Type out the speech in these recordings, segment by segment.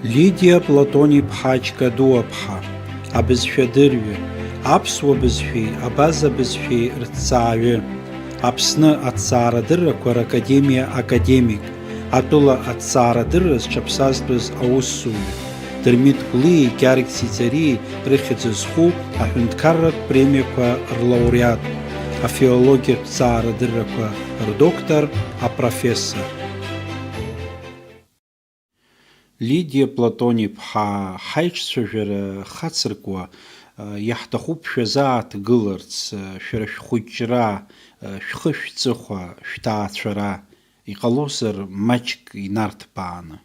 Лидия Платони-ԥҳа Ҷкадуа-ԥҳа, абызшәа дырҩы, аԥсуа бызшәеи абаза бызшәеи рҭҵааҩы, Аԥсны аҭҵаарадыррақәа ракадемиа академик, атәыла аҭҵаарадырра зҽаԥсазтәыз аусзуҩы, Дырмит Гәлии Гьаргь Циҵарии рыхьӡ зху аҳәынҭқарратә премиақәа рлауреат, афилологиатә ҭҵаарадыррақәа рдоктор, апрофессор. Лидиа Платони-ԥҳа, ҳаиҿцәажәара хацыркуа, иаҳҭахуп шәазааҭгыларц, шәара шәхәыҷра, шәхы шәҵыхәа, шәҭаацәара, иҟалозар маҷк инарҭбааны.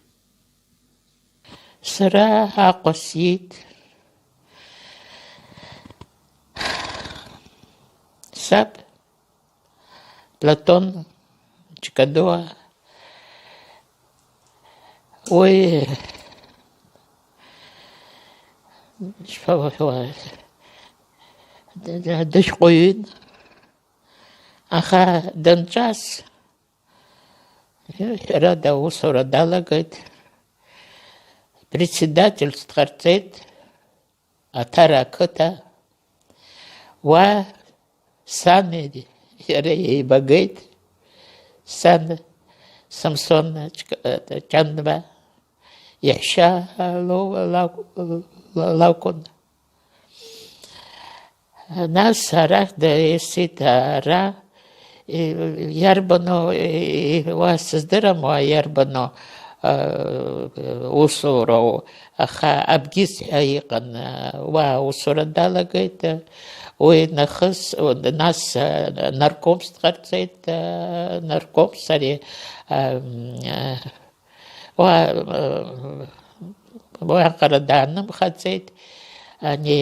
Сара Аҟәа сиит. Саб Платон Ҷкадуа. Уи дышәҟәыҩҩын, аха данҿас ҳәарада аусура далагеит, председательство ҟарҵеит Аҭара ақыҭа, уа сани иареи еибагеит, сан Самсон Ҷанба иаҳәшьа лакәын. Нас арахь даиасит, ара иарбану, уа сыздырам уа иарбану усуроу, аха Абгиз ҳәа иҟан, уа аусура далагеит, уи нахыс нас наркомс дҟарҵеит, наркомс ари уаҟара даанымхаӡеит, ани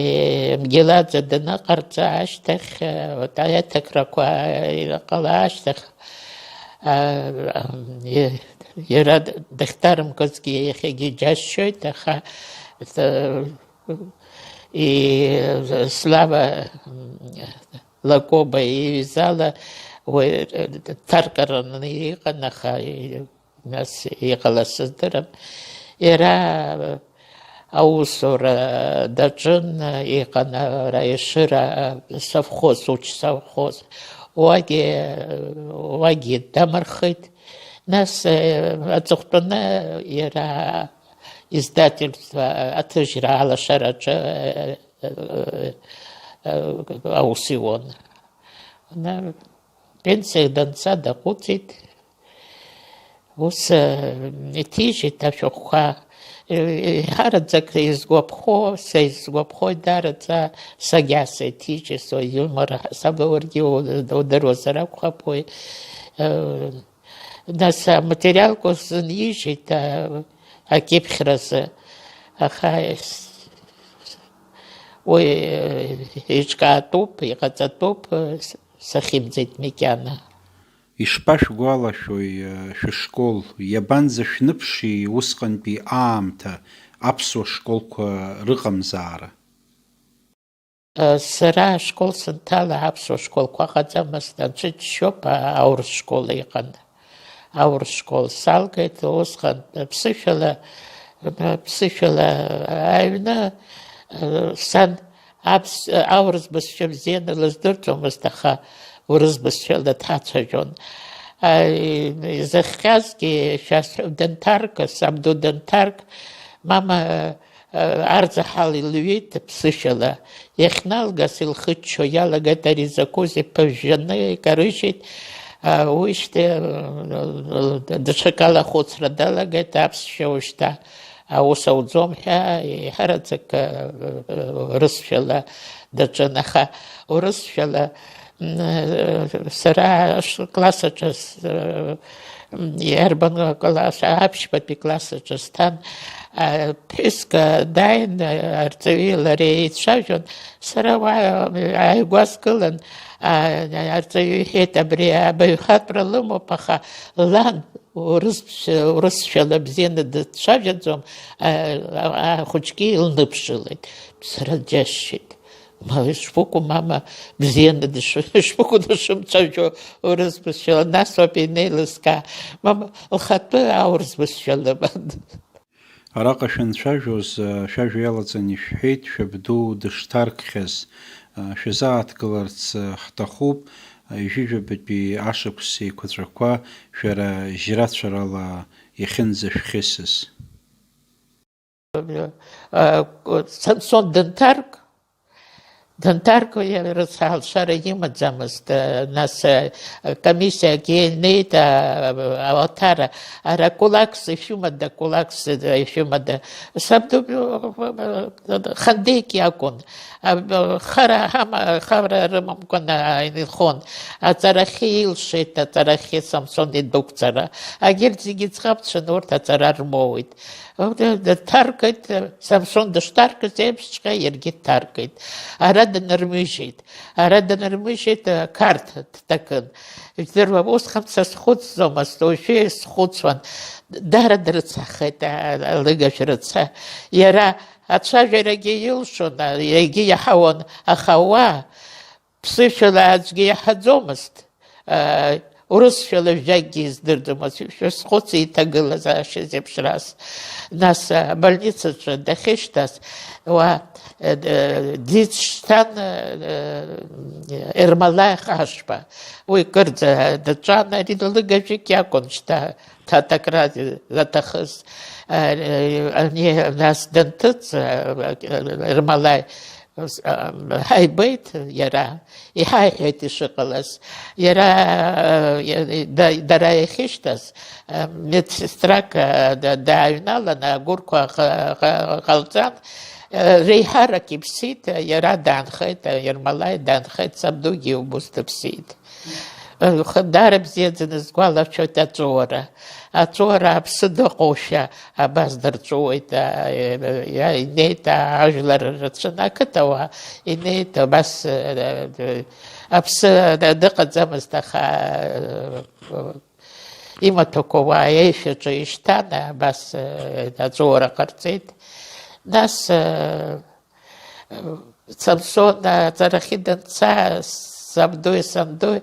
Мгьеладзе даныҟарҵа ашьҭахь, аиҭакрақәа иҟала ашьҭахь, иара дахьҭарымкызгьы иахьагьы џьасшьоит, аха Слава Лакоба иҩызала уи ҭаркараны иҟан, аха нас иҟалаз сыздырам. Иара аусура даҿын, иҟан Раишыра совхоз, учсовхоз, уагьы дамырхит. Нас аҵыхәтәаны иара издательство аҭыжьра алашараҿы аус иуан. Пенсиа данца даҟәыҵит, ус иҭижьит ашәҟәқәа, иҳараӡак изгәаԥхоит дараӡа сагьаса иҭижьит, юмор ҳасаба уаргьы удыруазар акәхап уи. Нас аматериалқәа сынижьит акьыԥхьразы, аха уи иҿкаатәуп, иҟаҵатәуп, сахьымӡеит макьана. Ишԥашәгәалашәои шәышкол, иабанӡа шәныԥши усҟантәи аамҭа аԥсуа школқәа рыҟамзаара? Сара ашкол санҭала аԥсуа школқәа ыҟаӡамызт, анцәа џьшьоуп, аурыс школ иҟан. Аурыс школ салгеит, усҟан ԥсышәала аҩны сан аурыс бызшәа бзианы лыздырӡомызт, аха урыс бызшәала дҳацәажәон. Изыхҟьазгьы шәасҳәап, данҭарк, сабду данҭарк, мама арҵаҳал илҩит ԥсышәала, иахьналгаз илхыччо иалагеит, ари закәызеи ԥыжәжәаны икарыжьит, уишьҭа даҽа калахәыцра далагеит, аԥсшәа ушьҭа аус ауӡом ҳәа иҳараӡак урысшәала даҿын, аха урысшәала сара классаҿы иарбан класс, аԥшьбатәи классаҿы сҭан, ԥҳәыск дааин арҵаҩи лареи еицәажәон, сара уа ааигәасгылан, арҵаҩы иҳәеит, абри абаҩхатәра лымоуп, аха лан урысшәала бзианы дцәажәаӡом, ахәыҷгьы илныԥшылеит. Сара џьасшьеит. Шпуку мама бзианы шпуку дышымцәажәо урыс бызшәала, нас ауп инеилыскаа, мама лхатәы аурыс бызшәала. Араҟа шәанцәажәоз, шәажәа иалаҵаны ишәҳәеит, шәабду дышҭаркхьаз, шәазааҭгыларц ҳҭахуп, ижәижәабатәи ашықәс еиқәаҵәақәа шәара жьрацәарала иахьынӡашәхьысыз. Самсон дынҭарк рыцҳалшара имаӡамызт, нас комиссиагьы неит аватара, ара кулакс ишәымада, кулакс ишәымада, сабду хандеик иакәын, хара рымамкәан инхон, аҵарахьы илшеит, аҵарахьы Самсон идәықәҵара, агьырҭ зегьы ӡӷабцәан урҭ аҵара рмоуит. Дҭаркит, Самсон дышҭаркыз еиԥшҵәҟьа иаргьы дҭаркит. Ара данырмыжьит, карт дҭакын. Ижәдыруа, усҟан са схәыцӡомызт, уажәы схәыцуан. Дара дрыцҳахеит алыгажә рыца. Иара ацәажәарагьы илшон, егьи иаҳауан, аха уа ԥсышәала аӡәгьы иаҳаӡомызт. Урысшәала жәакгьы издырӡомызт, шәазхәыци иҭагылазаашьаз еиԥшрас. Нас абольницаҿы дахьышьҭаз, уа дицшьҭан Ермолаи Ашба. Уи кырӡа дҵәан, ари лыгажәык иакәын шьҭа ҭатакра заҭахыз. Нас данҭыҵ Ермолаи ҳаибеит иара, иҳаиҳәеит ишыҟалаз. Иара дара иахьышьҭаз, медсестрак дааҩналан, агәырқәа ҟалҵан, реиҳарак иԥсит, иара даанхеит, Ермолаи даанхеит, сабдугьы убыс дыԥсит. Дара бзиаӡаны сгәалашәоит аҵәуара. Аҵәуара аԥсы дыҟоушәа абас дырҵәуеит, инеит ажәлар рацәаны, ақыҭауаа инеит, абас аԥсы дыҟаӡамызт, аха имаҭәақәа уаа еишәаҿы ишьҭан, абас аҵәуара ҟарҵеит. Нас Самсон аҵарахьы данца, сабдуи сандуи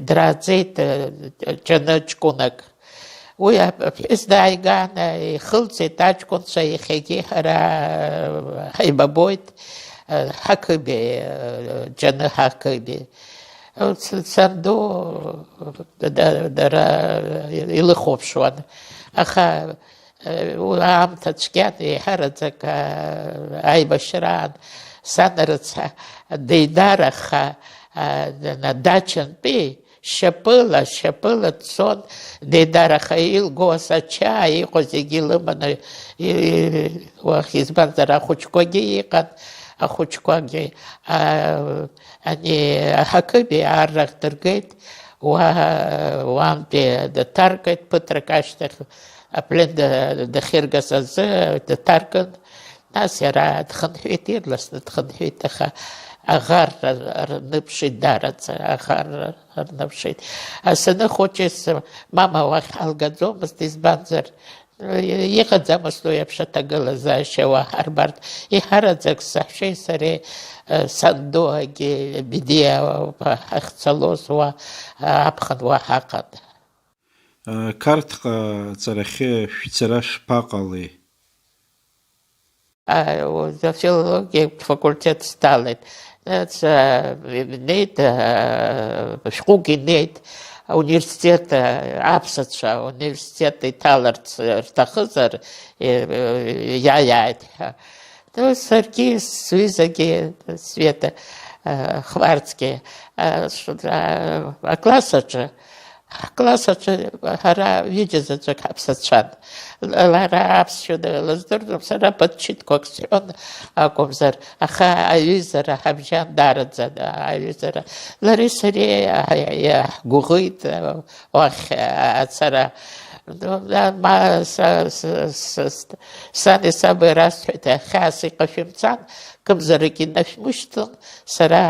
драаӡеит ҷаны ҷкәынак. Уи аԥҳәыс дааиган ихылҵит аҷкәынцәа, иахьагьы ҳара ҳаибабоит, ҳақыби, ҷаны ҳақыби. Санду дара илыхәаԥшуан, аха аамҭа цәгьан, еиҳараӡак аибашьраан, сан рыца деидараха дачантәи шьапыла дцон, деидараха илго асача, иҟоу зегьы лыманы, избанзар ахәыҷқәагьы иҟан, ахәыҷқәагьы ани аҳақыби ааррахь дыргеит, уантәи дҭаркит, ԥыҭрак ашьҭахь аплен дахьыргаз азы дҭаркын. Нас иара дхынҳәит, ирласны дхынҳәит, аха аӷар рныԥшит дараӡа, аӷар рныԥшит. Саныхәыҷыз мама уахь ҳалгаӡомызт, избанзар иҟаӡамызт уи еиԥш аҭагылазаашьа уаҳарбарц. Иҳараӡак саҳәшьеи сареи, сандуагьы Бедиа ҳахьцалоз уа аԥхын уа ҳаҟан. Қарҭҟа ҵарахьы шәцара шԥаҟалеи? Филологиа факультет сҭалеит. Неит, шәҟәык инеит, ауниверситет, аԥсацәа ауниверситет иҭаларц рҭахызар иааиааит ҳәа. Саргьы сҩызагьы Света Хварцгьы аклассаҿы ҳара ҩыџьа заҵәык ҳаԥсацәан. Лара аԥсшәа лыздырӡом, сара ԥыҭчиҭқәак сҳәон акәымзар, аха аҩызара ҳабжьан дараӡа, аҩызара. Лареи сареи ҳгәыӷит уахь ацара. Сани саби расҳәеит, хьаас иҟашәымҵан, кымзарак инашәмышьҭын, сара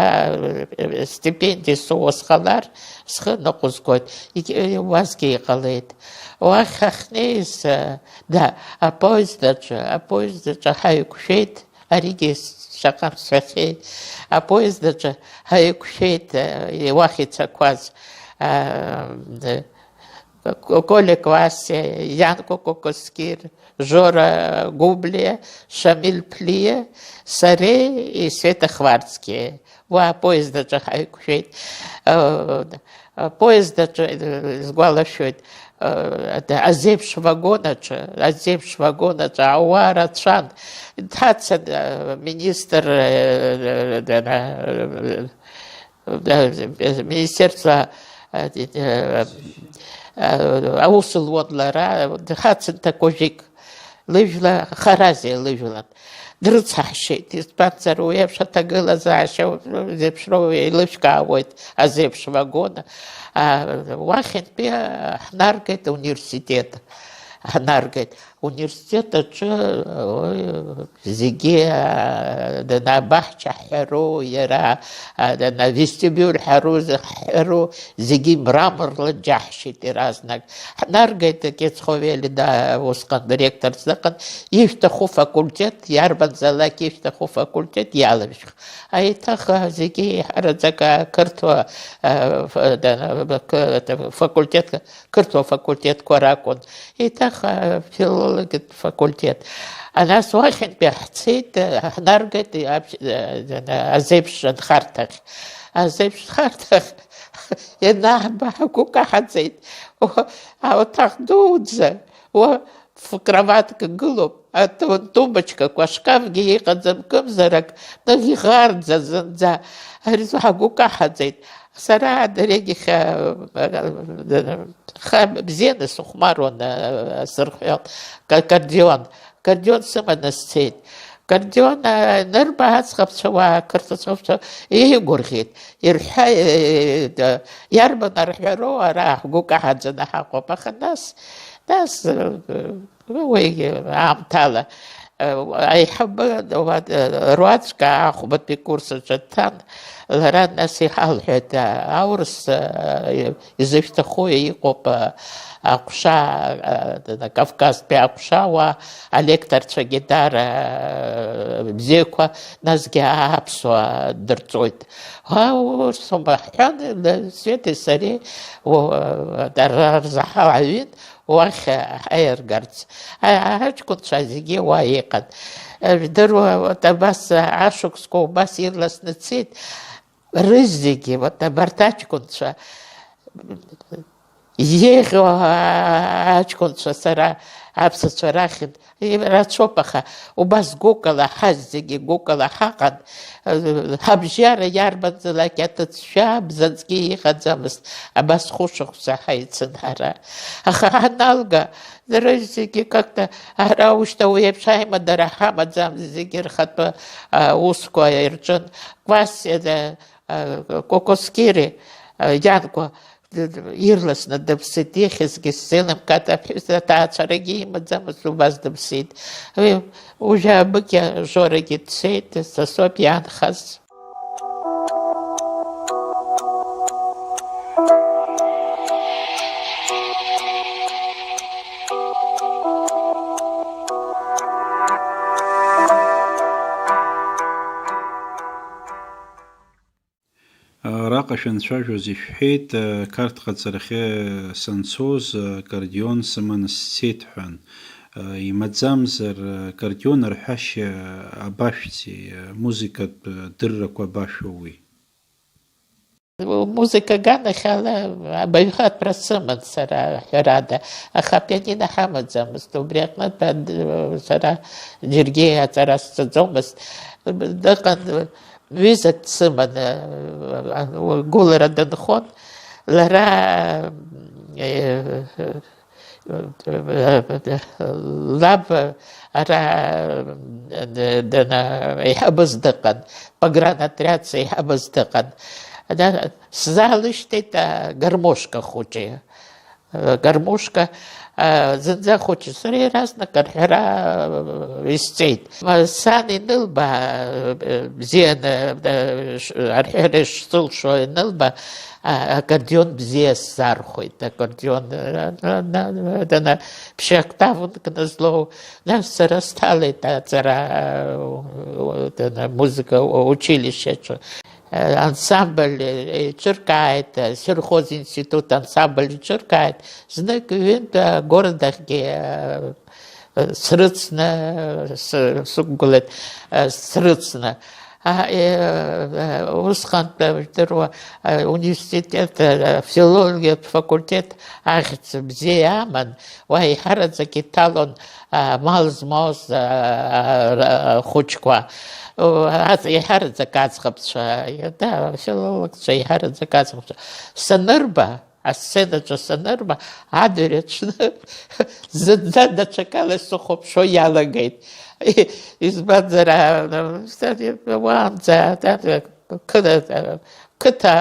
стипендиа соуз ҟалар, схы ныҟәызгоит. Уасгьы иҟалеит. Уахь ҳахьнеиз, апоездаҿы ҳаиқәшәеит, аригьы шаҟа сҳәахьеит, апоездаҿы ҳаиқәшәеит, уахь ицақәаз. Коля Квасе, Янко Кокоскир, Жора Гублия, Шамиль Плия, Саре и Света Хварцкие. Поезда Джахайкушет, поезда сглашет. Азепш вагонача, Ауара-Чан, Тацен, министр министерства Аусул Вонлара, Хацен такожик, лыжла, Харази лыжла. Дрыцашит, испанцер уевша тагыла заша, зепшровые лыжка вот, азепш вагона. Вахен пе Хнаргет университет. Хнаргет университет это зиги на бахча херу яра на вестибюль херу зиги мрамор лджахшит разнак. Хнаргет кецховели да ускан директор закан ифтаху факультет ярбан залак ифтаху факультет ялович. А это зиги харадзака картва факультет картва факультет Коракон. И так филология факультет. А нас очень бехцит, наргет азепшен хартах. Азепшен хартах. И нахба кука хацит. А вот так дудзе. В кроватке голубь. А то тумбочка, шкаф геехат замком зарак. Но гигард за. Гука хацит. Сара дорогих бзены сухмарон сырхел кардион сама насцет кардион нербац хапсова картоцовца и горхит ирха ярба нархеро ара гука хадзана хакопахнас нас амтала أيحب رواتشكا أخبط بكورس جتان لران ناسي حال حتى أورس إذا خويا يقوب أقشا كافكاز بأقشا وألكتر تشجدار بزيكوا نازجي أبسوا درتويت ها صباحان سويت السري ودر زحا عوين واخ ايرغارتس هاج كنت شازيجي وايقن دروا تباس عاشق سكو باس يرلس نتسيت رزيجي وتبرتاج كنت يغو هاج كنت سرا عبس شراخن راتشوبخا وباس جوكلا حزيجي جوكلا حقن حبجار ياربن زلاكات شاب زنسكي خدزامس أباس خوشخ سحيت سنهارا أخانالغا درجتي как-то арауштау епшайма дарахама замзигер хатпа ускоя ирчон квасе кокоскири янко Ирлас на дъвсетих изгесилам ката та цараги мадзамас убаз дъвсит. Уже бъкя жораги цет съсоп ян хаз. راقشن شاجوز يشحيت كارت قد سرخي سنسوز كارديون سمن السيتحن يمتزامزر كارديون رحاش أباشتي موسيقى درك وباشوي Музыка Гана хала байхат прасыман сара херада. Ахапянина хамадзамыз. Добрякнат сара Жиргея царас цадзомыз. Дакан визат сыман гулера данхон. Лара лаб ара дана ихабыз дакан. Погранотряд ихабыз дакан. Да, залыште это гармошка хоче. Гармошка зэнза хоче. Сори раз на кархера истейт. Сани нылба бзен архереш сылшо нылба аккордеон бзе сархойт. Аккордеон дана пшактавун кназло. Нас сарастали та цара музыка училище. ансамбль иҿыркааит, сельхозинститут ансамбль иҿыркааит, знык ҩынтә агородахьгьы срыцны, сықәгылеит срыцны. Усҟантәи жәдыруа университет филологиатә факультет ахьӡ бзиа аман, уа иҳараӡак иҭалон мал змоз хәыҷқәа. Иҳараӡак аӡӷабцәа, филологцәа иҳараӡак аӡӷабцәа. Санырба, асценаҿы санырба, адырҩаҽны зынӡа даҽакала сыхәаԥшуа иалагеит. Избанзар уаанӡа қыҭа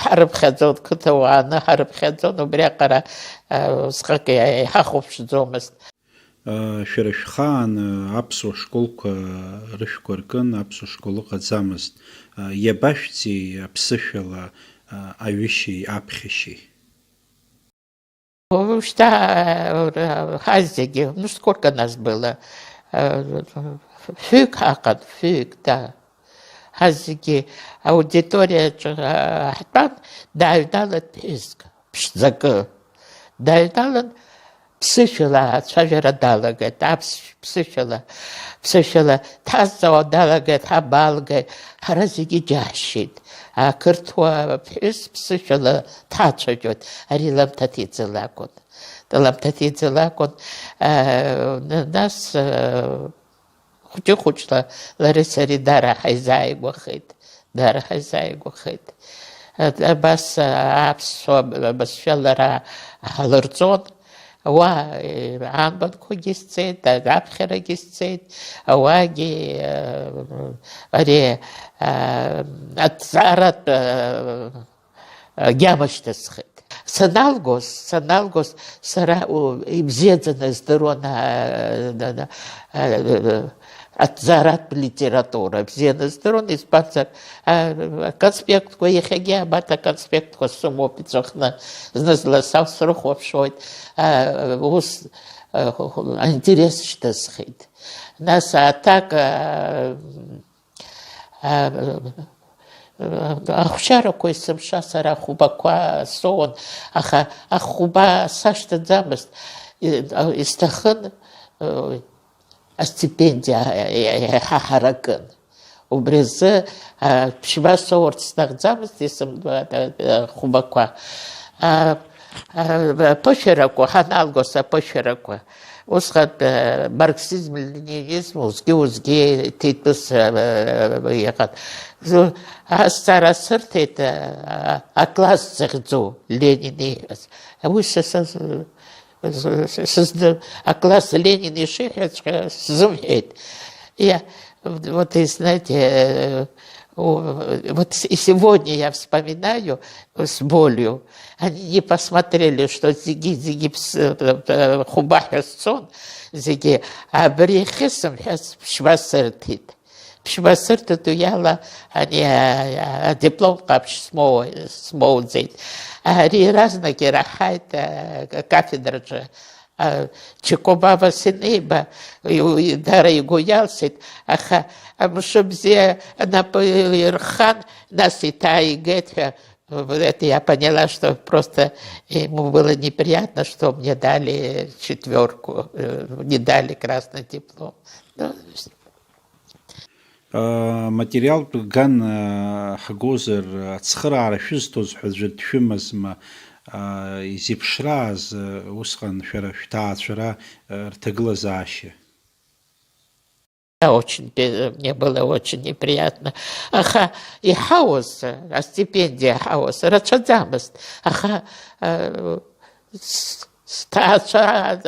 ҳарыԥхьаӡон, қыҭауааны ҳарыԥхьаӡон, убриаҟара усҟак иҳахәаԥшӡомызт. Шәара шәхаан аԥсуа школқәа рышәқәа ркын, аԥсуа школ ыҟаӡамызт. Иабашәҵи аԥсышәала аҩышьеи аԥхьашьеи? Что Хазиги, ну сколько нас было? Фиг, да. Хазиги, аудитория, дайдалан писк, пшзак, дайдалан псышила, цважера далагет, псышила, тазао далагет, хабалгет, харазиги джашит. Ақырҭуа ԥҳәыс ԥсышәала ҭацәажәоит, ари Ламҭаҭиӡе лакәын. Ламҭаҭиӡе лакәын, нас хәыҷы-хәыҷла лареи сареи дара ҳаизааигәахеит. Абас аԥсуа бызшәа лара ҳлырҵон, уа анбанқәагьы сцеит, аԥхьарагьы сцеит, ауаагьы ари аҭҵааратә агьамашьҭысхит. Саналгоз сара ибзиаӡаны издыруан аҭҵааратә литература, бзианы издыруан, избанзар аконспектқәа иахьагьы абарҭ аконспектқәа сымоуп иҵәахны, зны-зынла срыхәаԥшуеит, ус аинтерес шьҭысхит. Нас аҭак ахәшьарақәа есымша сара ахәбақәа соуан, аха ахәба сашьҭаӡамызт, исҭахын астипендиа ҳаҳаракын. Убри азы ԥшьба соурц сҭахӡамызт ахәбақәа. Аԥышәарақәа, ҳаналгоз аԥышәарақәа, усҟан марксизм, ленинизм, узгьы ҭитәыс иҟан. Азҵаара сырҭеит акласс захьӡу Ленин ииҳәаз. Уи акласс Ленин ишиҳәаҵәҟьа сзымҳәеит. Вот и знаете, вот и сегодня я вспоминаю с болью, они не посмотрели, что зиги хубахасцон, зиги, а брехисом пшвасертит. Пшвасертит уяла, они диплом капш смоудзит. А разные рахайт кафедра же. Чекобава синеба, дара и гуялсит, аха, мшубзе напырхан, нас и та и гетфя. Это я поняла, что просто ему было неприятно, что мне дали 4, не дали красный диплом. Материал ган хагозер цхраара шәызҭоз ҳәа аӡәыр дшәымазма, изеиԥшрааз усҟан шәара шәҭаацәара рҭагылазаашьа? Мне было очень неприятно. Аха, иҳауз, астипендиа ҳауз, рацәаӡамызт. Аха, сҭаацәа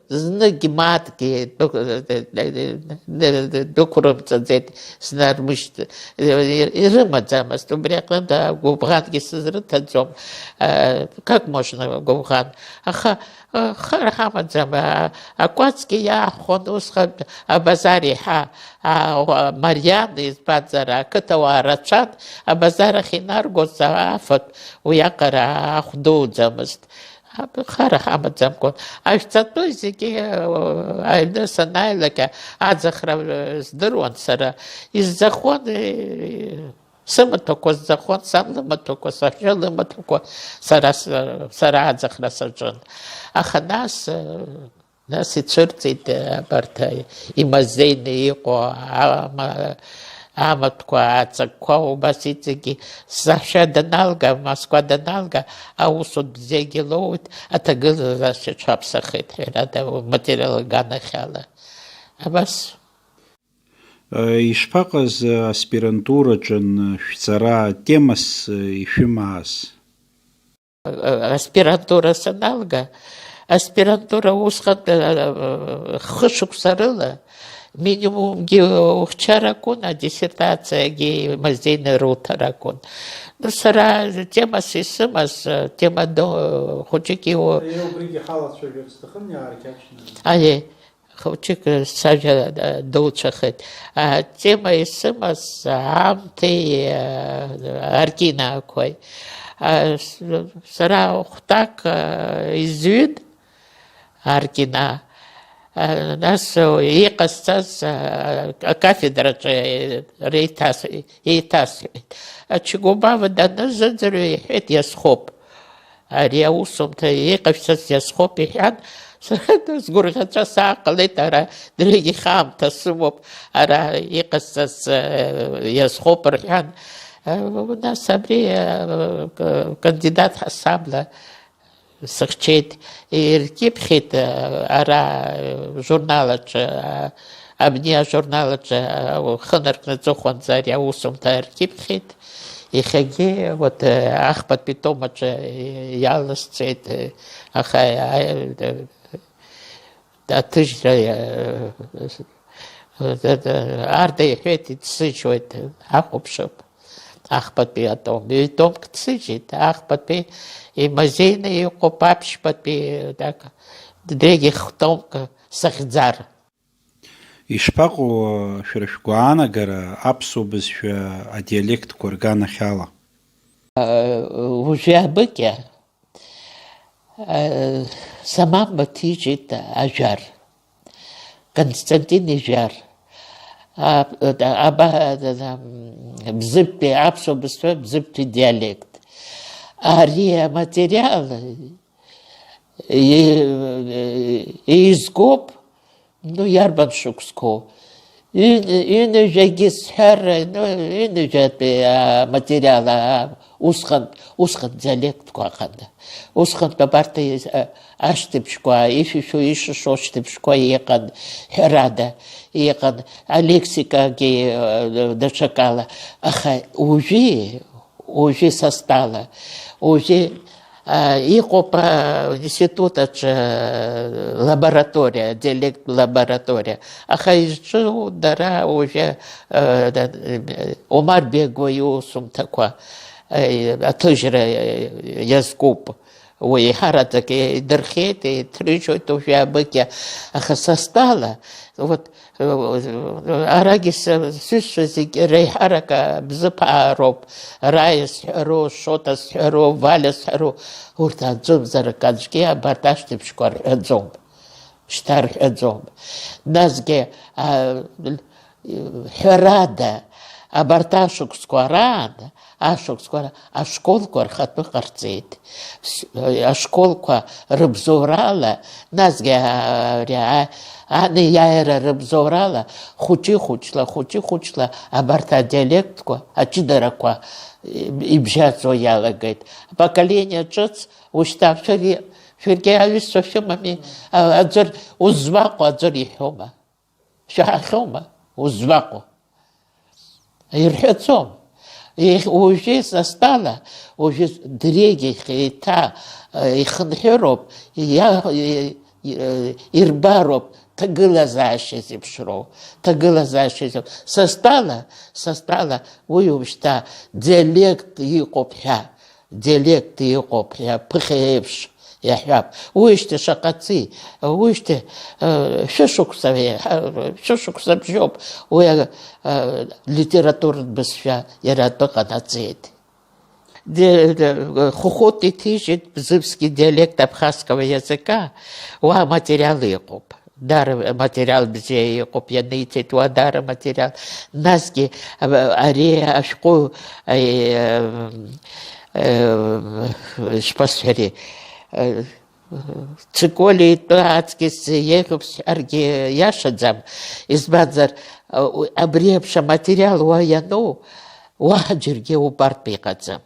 зныкгьы маатгьы дәықәрымҵаӡеит, снармышьҭ, ирымаӡамызт. Убри аҟнытә гәыбӷангьы сызрыҭаӡом. Как можно гәыбӷан? Аха, хара ҳамаӡам, акәацгьы иааҳхон усҟан абазар иҳа, мариан избанзар, ақыҭауаа рацәан, абазар ахь инаргоз афатә уиаҟара ахә дуӡамызт. Хара амаӡамкәан, ажәҵатәы зегьы аҩны санааилак аӡахра здыруан сара, изӡахон, сымаҭәақәа зӡахон, сан лымаҭәақәа, саҳәшьа лымаҭәақәа, сара аӡахра саҿын. Аха нас ицәырҵит абарҭ имазеины иҟоу амаҭқәа, аҵакқәа, убас иҵегьы саҳәшьа даналга, Москва даналга, аусутә зегьы лоуит, аҭагылазаашьа ҽаԥсахит, ҳәарада, материал ганахьала. Абас. Ишԥаҟаз аспирантураҿын шәҵара темас ишәымааз? Аспирантура саналга, аспирантура усҟан хышықәса рыла минимумгьы ухьчар акәын, адиссертациагьы мазеины руҭар акәын. Сара темас исымаз, тема хәыҷык Убригьы ҳалацәажәар сҭахын, иааркьаҿны. Аиеи, хәыҷык сажәа дауцәахеит. Тема исымаз аамҭеи аркинаақәеи. Сара хәҭак изҩын аркина. Нас иҟасҵаз акафедраҿы еиҭасҳәеит. Чигубава данызыӡырҩ иҳәеит, иазхоуп. Ари аусумҭа иҟашәҵаз иазхоуп иҳәан, сгәырӷьаҵәа сааҟалеит, ара дыргьых аамҭа сымоуп, ара иҟасҵаз иазхоуп рҳәан. Нас абри кандидат ҳасабла сыхьчеит, иркьыԥхьеит ара журналаҿы, абни ажурналаҿы хынаркны аҵыхәанӡа ари аусумҭа иркьыԥхьеит. Иахьагьы ахԥатәи томаҿы иаласҵеит, аха аҭыжьра арда иҳәеит, ицсыжьуеит, ҳахәаԥшып. Ахԥатәи атом, ҩ-томк дсыжьит, ахԥатәи имазеины иҟоуп, аԥшьбатәи дреигьых томк сахьӡар. Ишԥаҟоу шәара шәгәаанагара аԥсуа бызшәа адиалектқәа рганахьала? Уже абыкьа Самам Батиჯит ажәар, Константин ижәар, бзыптәи аԥсуа бызшәа бзыптәи диалект. Ари аматериал еизгоуп, иарбан шықәсқәоу. Ҩынҩажәагьы сҳәар, ҩынҩажәатәи аматериал усҟан диалектқәа аҟанда. Усҟантәи абарҭ ашьҭыбжьқәа, ишәишәо, ишышо ашьҭыбжьқәа иҟан, ҳәарада иҟан, алексикагьы даҽакала. Аха уажәы са стала, уажәы иҟоуп институтаҿы лаборатория, диалект лаборатория. Аха изҿу дара уажәы Омар Бегови иусумҭақәа аҭыжьра иазкуп. Уи еиҳараӡак идырхеит, иҭрыжьуеит уажәы абыкьа. Аха са стала, арагьы сҩызцәа зегьы реиҳарак бзыԥаароуп. Раиа сҳәароу, Шота сҳәароу, Валиа сҳәароу, урҭ аӡәымзарак аӡәгьы абарҭ ашьҭыбжьқәа рҳәаӡом. Шьҭа рҳәаӡом. Насгьы ҳәарада абарҭ ашықәсқәа раан, ашколқәа рхатәы ҟарҵеит. Ашколқәа рыбзоурала, насгьы анеиааира рыбзоурала, хәыҷы-хәыҷла абарҭ адиалектқәа, аҷыдарақәа ибжьаӡо иалагеит. Поколение ҿыц, ушьҭа шәаргьы аҩызцәа шәымами, аӡәыр уззмаҟо аӡәыр иҳәома, шәаҳахьоума, уззмаҟо. Ирҳәаӡом. Уажәы са стала, уажәы дреигьых еиҭа ихынҳәыроуп, ирбароуп ҭагылазаашьа зеиԥшроу, ҭагылазаашьа зеиԥшроу. Са стала, уи уажәшьҭа диалект иҟоуп ҳәа, ԥыхьа еиԥш иаҳҳәап. Уиижьҭеи шаҟаци, уиижьҭеи шәышықәса бжьоуп, уи литературатә бызшәа иара атәы ҟанаҵеит. хухот и тижит бзыбский диалект абхазского языка, уа материалы куп. Дар материал бзей куп яныцет, уа дар материал. Назги аре ашку шпасфери. Циколи туацкис ехупс арги яшадзам. Избадзар обребша материал уа яну, уа джирге упарт пикадзам.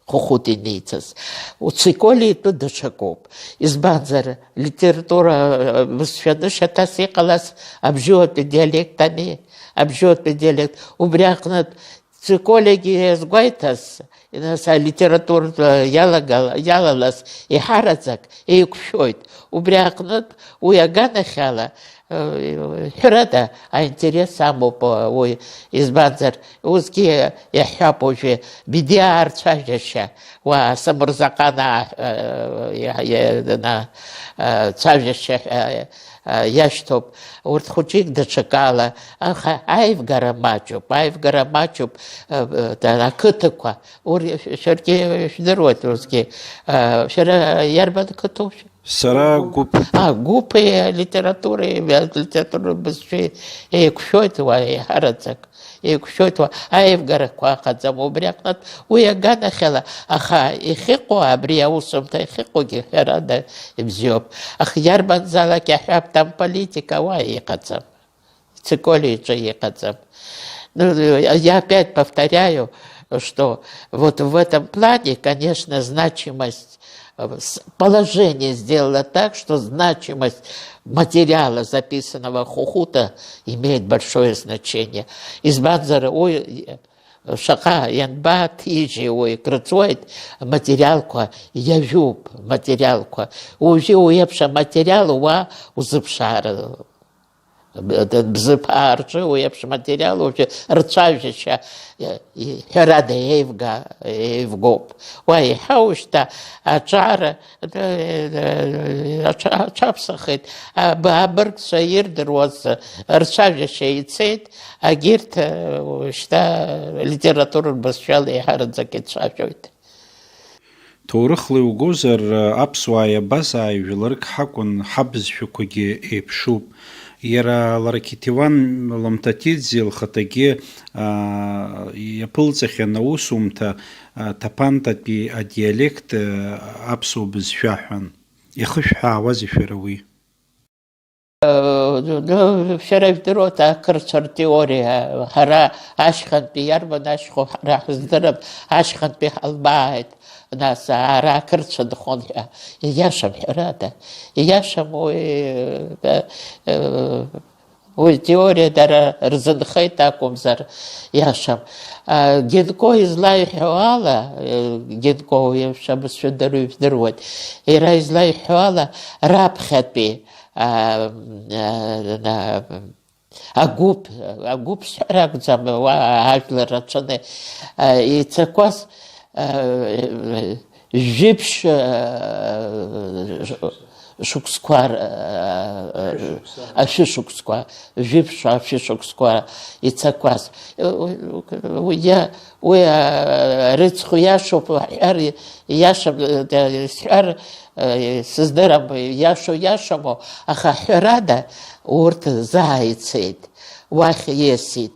Хухутиницас. У циколи ту дашакоп. Избанзар литература высшедыша тасикалас обжёт диалектами, обжёт диалект. Убряхнат циколеги сгойтас. Наса литература ялалас и харазак и кшойт. Убряхнат уягана хала. Храда, а интерес само по избанзар узки яхап уже бидиар цажеша ва самурзакана на цажеша яштоп урт хучик дачакала аха айв гарамачуп да кытыква ур шерке шдерот узки шера ярбан кытуш Сара гуп. Гупы литературы быстрее. Кшойтова и харацак. Кшойтова. Евгара хадзам убрякнат. Уягана хела. Аха и хико абрия усумта и хико гихерада бзёб. Ах ярбан зала кяхаб там политика и хадзам. Циколи и хадзам. Я опять повторяю, что вот в этом плане, конечно, значимость положение сделало так, что значимость материала, записанного хухута, имеет большое значение. Из Банзара, шаха, янба, тижи, крыцует материалку, яжуб материалку. Уже уепша материал, узыпшар. Бзыпарчы, уепша материал, уже рцавища, херада евгоп. Ой, хаушта, ачара, чапсахит, бабырг саирдер was рцавища и цейт, а гирт, что литература басчала и харадзаки цавжойт. Торыхлы угозар апсуая базай жиларк хакун хабз шукуги эпшуб. Яра ларакитиван ламтатидзи лхатаги япылцахя наусумта тапантати а диалект апсу безшахан. Яхышха авази ферави. Вчера вдруг кричар теория, хара ашхан пиярба нашхо хара хздерам ашхан пихалбайт. Нас ара крича дхоня. Яшам херада. Яшам теория дара рзанхай таком зар яшам. Генко излай хвала, генко яшам шудару вдруг. Ира излай хвала раб хапи. Агуп шарак зама ажлы рачаны. И цакwas жипш шуксквар ашишуксква жипш ашишуксква и цакwas. Я рыцху яшоп яшам сыздырам яшому ахахерада урт зайцит вах есит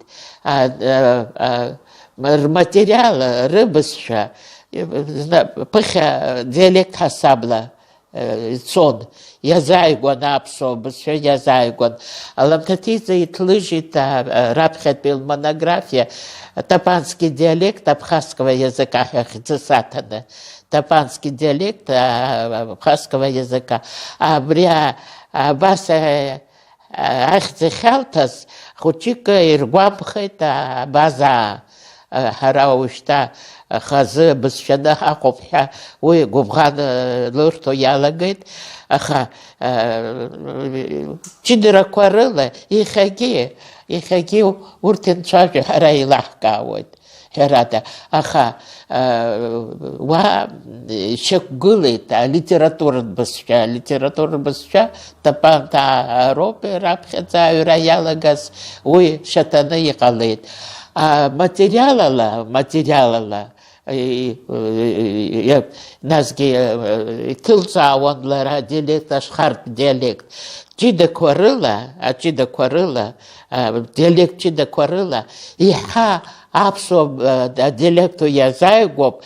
материал рыбысша пыха диалект хасабла цон язайгон апсо бысша язайгон аламтатиза и тлыжит рабхет бил монография тапанский диалект абхазского языка хахцесатана тапанский диалект абхазского языка абря баса ахцехалтас хучика иргвамхет база хараушта хазы бысшада хақопха ой губхан лурто ялагает аха чидера кварыла ихаги уртен чажи харайлахка вот херада аха ва шекгылит литература бысша тапанта ропе рабхеца юраялагас ой шатаны якалит материалала насгьы иҭылҵаауан лара адиалект ашхартә диалект ҷыдақәа рыла диалект ҷыдақәа рыла иҳа аԥсуа адиалект иазааигәоуп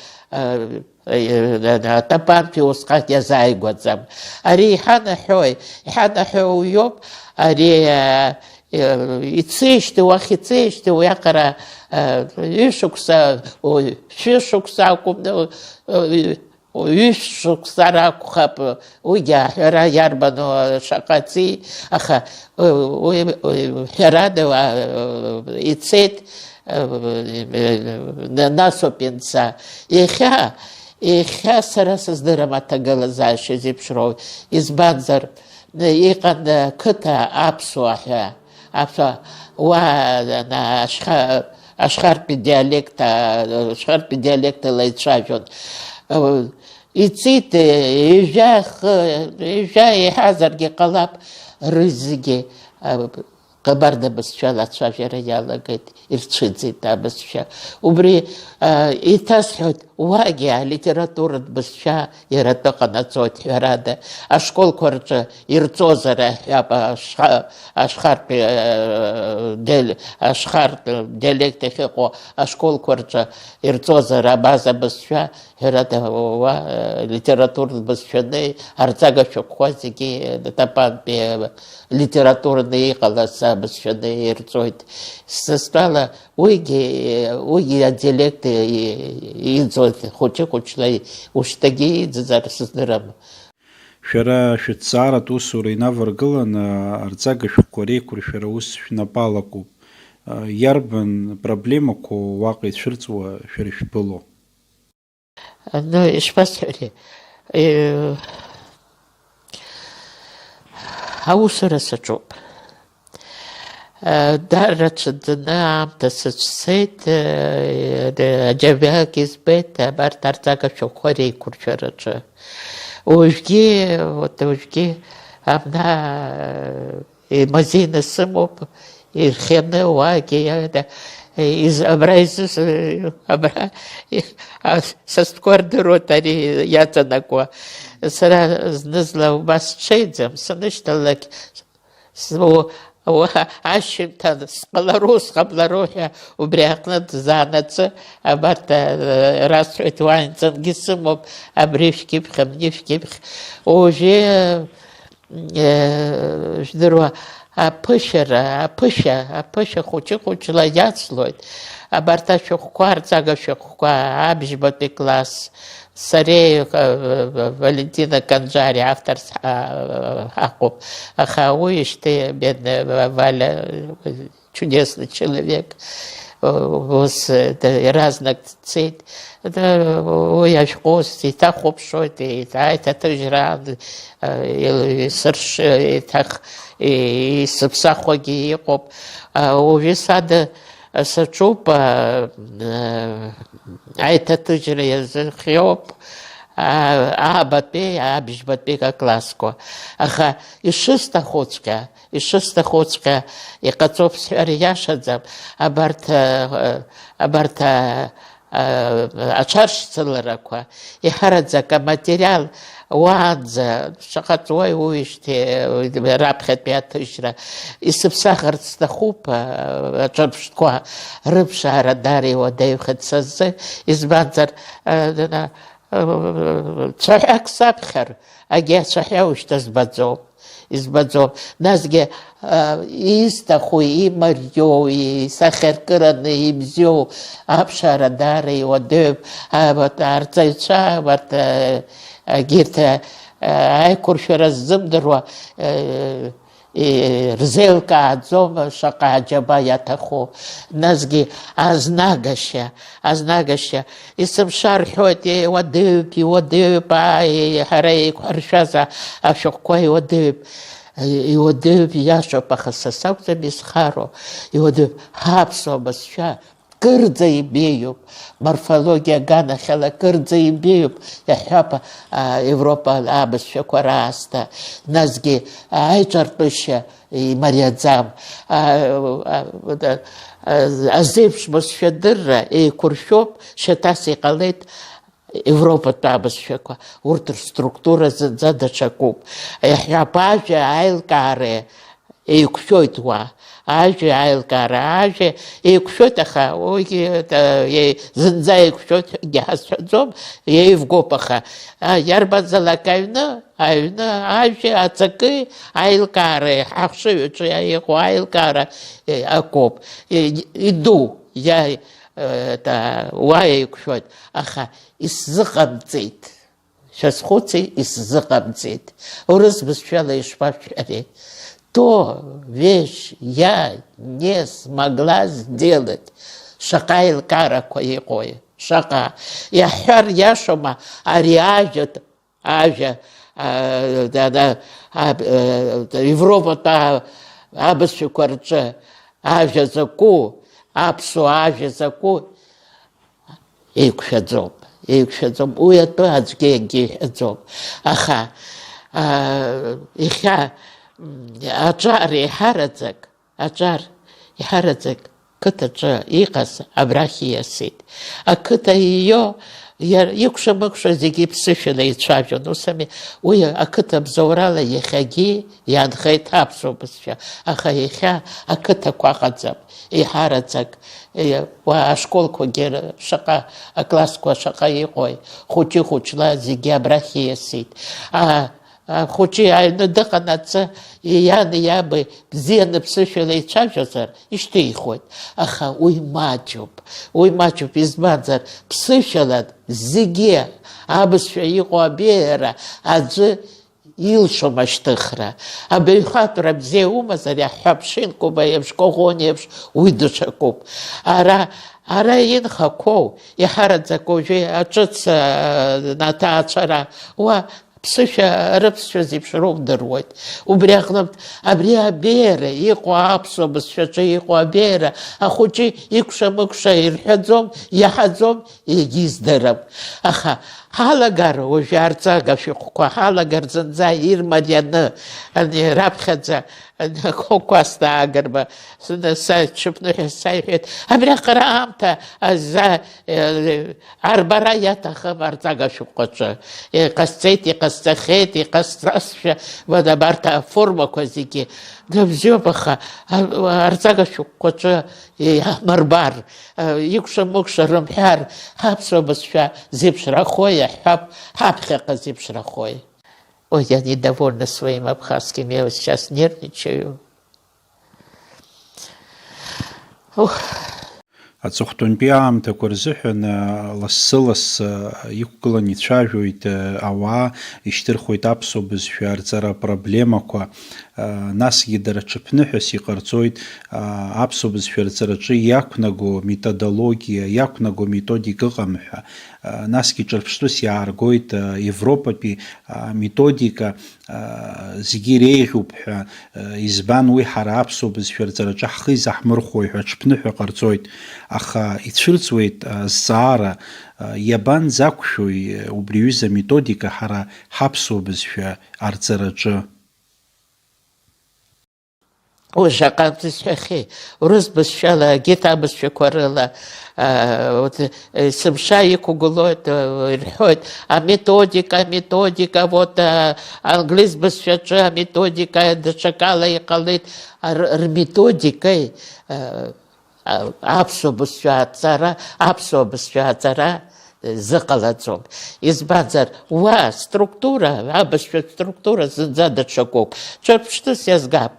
атапантәи усҟак иазааигәаӡам ари иҳанаҳәоу иоуп ари ицеижьҭеи уахь ицеижьҭеи уиаҟара шәышықәса акәым ҩышықәсар акәхап уигьы аҳәара иарбану шаҟа ҵи аха ҳәарада ицеит насоуп ианца иахьа сара сыздырам аҭагылазаашьа зеиԥшроу избанзар иҟан қыҭа аԥсуа ҳәа уа ашхартәи диалектала ицәажәон ицит ижәа иҳәазаргьы ҟалап рызегьы ҟабарда бызшәала ацәажәара иалагеит ирцәыӡит абызшәа убри иҭасҳәоит уагьы алитературатә бызшәа иара атәы ҟанаҵоит ҳәарада ашколқәа рҿы ирҵозар аҳәап ашхартә диалект ахьыҟоу ашколқәа рҿы ирҵозар абаза бызшәа ҳәарада уа литературатә бызшәаны арҵага шәҟәқәа зегьы атапантәи литератураны иҟалаз абызшәаны ирҵоит стәала уигьы адиалект иӡоит хәыҷы-хәыҷла ушьҭагьы иӡӡар сыздырам шәара шәыҭҵааратә усура инаваргыланы арҵага шәҟәқәа реиқәыршәара ус шәнапалакуп иарбан проблемақәоу уаҟа ицәырҵуа шәара ишәбылоу ишԥасҳәари аусура саҿуп дараҽаӡаны аамҭа сыцәцеит аџьабаак избеит абарҭ арҵага шәҟәқәа реиқәыршәараҿы уажәгьы абна имазеины сымоуп ирхианы уагьы абра састәқәа рдыруеит ари иаҵанакуа сара знызла убас сҽеиӡам санышьҭалак ашьыжьымҭан сҟалару ҳәа убри аҟнытә заанаҵы абарҭ расҳәоит уаанӡагьы сымоуп абри шәкьыԥхь абни шәкьыԥхь уажәы жәдыруа аԥышәа хәыҷы-хәыҷла иацлоит абарҭ ашәҟәқәа арҵага шәҟәқәа абжьбатәи класс сареи Валентина Канжари автор ҳаҟоуп аха уиижьҭеи бедная Валя чудесный человек ус иаразнак дцеит уи ашәҟәы иҭахәаԥшуеит аиҭаҭыжьра исыԥсахуагьы иҟоуп уажәы сада саҿуп аиҭаҭыжьра иазырхиоуп аабатәи абжьбатәи аклассқәа аха ишысҭахуҵәҟьа иҟаҵоуп сҳәар иашаӡам абарҭ аҽаршьцыларақәа иҳараӡак аматериал уаанӡа шаҟа ҵуа иуижьҭеи раԥхьатәи аҭыжьра исыԥсахырц сҭахуп аҿырԥштәқәа рыԥшаара даара иуадаҩхеит са сзы избанзар цәаҳәак саԥхьар агьи ацәаҳәаушьҭа избаӡом насгьы исҭаху имариоу исахьаркыраны ибзиоу аԥшаара даара иуадаҩуп арҵаҩцәа агьырҭ аиқәыршәара ззымдыруа рзеилкааӡом шаҟа аџьаба иаҭаху насгьы азнагашьа исымша рҳәоит иуадаҩуп ҳара еиқәҳаршәаз ашәҟәқәа иуадаҩуп иашоуп аха са сакәӡам изхароу иуадаҩуп ҳаԥсуа бызшәа кырӡа ибеиоуп, морфологиа аганахьала кырӡа ибеиоуп иҳәап Европа абызшәақәа раасҭа, насгьы аиҿартәышьа имариаӡам, азеиԥшмызшәа дырра еиқәыршәоуп, шьаҭас иҟалеит Европатә абызшәақәа, урҭ рструктура зынӡа даҽакуп. Иҳәап ажәа аилкаара еиқәшәоит уа, ажәа аилкаара, ажәа еиқәшәоит, аха уигьы зынӡа еиқәшәоит ҳәагьы ҳазҳәаӡом, еивгоуп, аха иарбанзалак аҩны ажәа аҵакы аилкаара, ҳахшыҩаҿы иҟоу аилкаара акоуп, иду, уа еиқәшәоит, аха исзыҟамҵеит, шәазхәыци, исзыҟамҵеит. Урыс бызшәала ишԥашәҳәари? То вещь я не смогла сделать. Шаҟа аилкаарақәа иҟои, шаҟа. Иаҳҳәар иашома ари ажәа Европатә абызшәақәа рҿы ажәа закәу, аԥсуа ажәа закәу еиқәшәаӡом, уи атәы аӡәгьы акгьы иҳәаӡом. Аха иахьа аҿар иҳараӡак қыҭаҿы иҟаз абрахь ииасит. Ақыҭа иио икәша-мыкәша зегьы ԥсышәала ицәажәон. Уи ақыҭа бзоурала иахьагьы иаанхеит аԥсуа бызшәа, аха иахьа ақыҭақәа аҟаӡам, иҳараӡак. Ашколқәагьы шаҟа, аклассқәа шаҟа иҟои, хәыҷы-хәыҷла зегьы абрахь ииасит. Хәыҷы аҩны дыҟанаҵы, иани иаби бзианы ԥсышәала ицәажәозар, ишьҭихуеит. Аха уи маҷуп, избанзар ԥсышәала зегьы абызшәа иҟоу абеиара аӡәы илшом ашьҭыхра. Абаҩхатәра бзиа умазар, иаҳҳәап Шинкәыба еиԥш, Коӷониа еиԥш, уи даҽакуп. Ара инхақәоу, иҳараӡак уажәы аҿыц наҭаацәара, уа ԥсышәа зеиԥш румдыруеит. Убри аҟнытә абри абеиара иҟоу аԥсуа бызшәаҿы иҟоу абеиара ахәыҷы икәша-мыкәша ирҳәаӡом, иаҳаӡом, егьиздырам. Аха ҳалагар уажәы арҵага шәҟәқәа ҳалагар зынӡа ирмарианы, раԥхьаӡа Кәасҭа Аагрба саҽыԥныҳәа саиҳәеит, абриаҟара аамҭа арбара иаҭахым арҵага шәҟәқәаҿы. Иҟасҵеит, иҟасҵазшәа абарҭ аформақәа зегьы бзиоуп, аха арҵага шәҟәқәаҿы иаҳмырбар, икәша-мыкәша рымҳәар, ҳаԥсуа бызшәа зеиԥшрахои, иаҳҳәап, ҳаԥхьаҟа зеиԥшрахои. Ой, я недовольна своим абхазским, я вот сейчас нервничаю. Аҵыхәтәантәи аамҭақәа рзыҳәан лассы-лассы иқәгылан ицәажәоит ауаа, ишьҭырхуеит аԥсуа бызшәа арҵара апроблемақәа, насгьы дара ҽыԥныҳәас иҟарҵоит аԥсуа бызшәа рҵараҿы иақәнаго методологиа, иақәнаго методика ыҟам ҳәа. Насгьы ҿырԥштәыс иааргоит Европатәи методика зегьы иреиӷьуп ҳәа, избан уи ҳара аԥсуа бызшәа рҵараҿы ҳхы изаҳмырхәои ҳәа ҽыԥныҳәа ҟарҵоит. Аха ицәырҵуеит азҵаара, иабанӡақәшәои убри аҩыза методика ҳара ҳаԥсуа бызшәа арҵараҿы. Шаҟа бызшәахьеи, урыс бызшәала, агьырҭ абызшәақәа рыла сымша иқәгылоит, ирҳәоит, аметодика, вот англиз бызшәаҿы аметодика даҽакала иҟалеит, рметодикеи аԥсуа бызшәа аҵара зыҟалаӡом. Избанзар, уа структура, абызшәа структура зынӡа даҽакуп. Ҿырԥштәыс иазгап.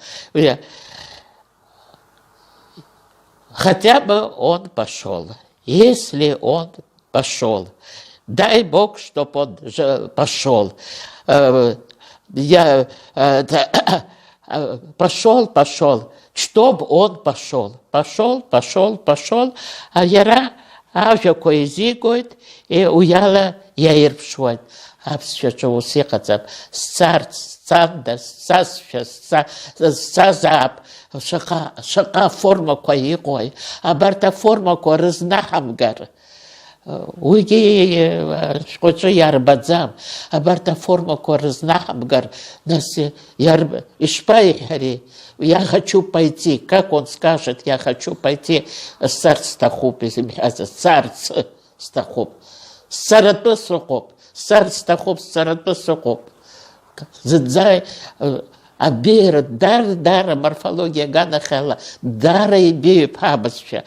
Хотя бы он пошел. Если он пошел, дай Бог, чтоб он пошел. Пошел, чтоб он пошел, а яра ажәақәа изигоит, уиала иаирԥшуеит. аԥсшәаҿы ус иҟаҵап, сцарц, сцанда, сцазшәа, сцазаап, шаҟа формақәа иҟои, абарҭ аформақәа рызнаҳамгар, уигьы шәҟәаҿы иарбаӡам, абарҭ аформақәа рызнаҳамгар, нас ишԥаиҳәари? Я хочу пойти, как он скажет, я хочу пойти, сцарц сҭахуп изымҳәаз, сцарц сҭахуп, сцаратәы сыҟоуп, сцарц сҭахуп, сцаратәы сыҟоуп. Зынӡа абеиара, дара морфологиа аганахьала, дара ибеиоуп ҳабызшәа.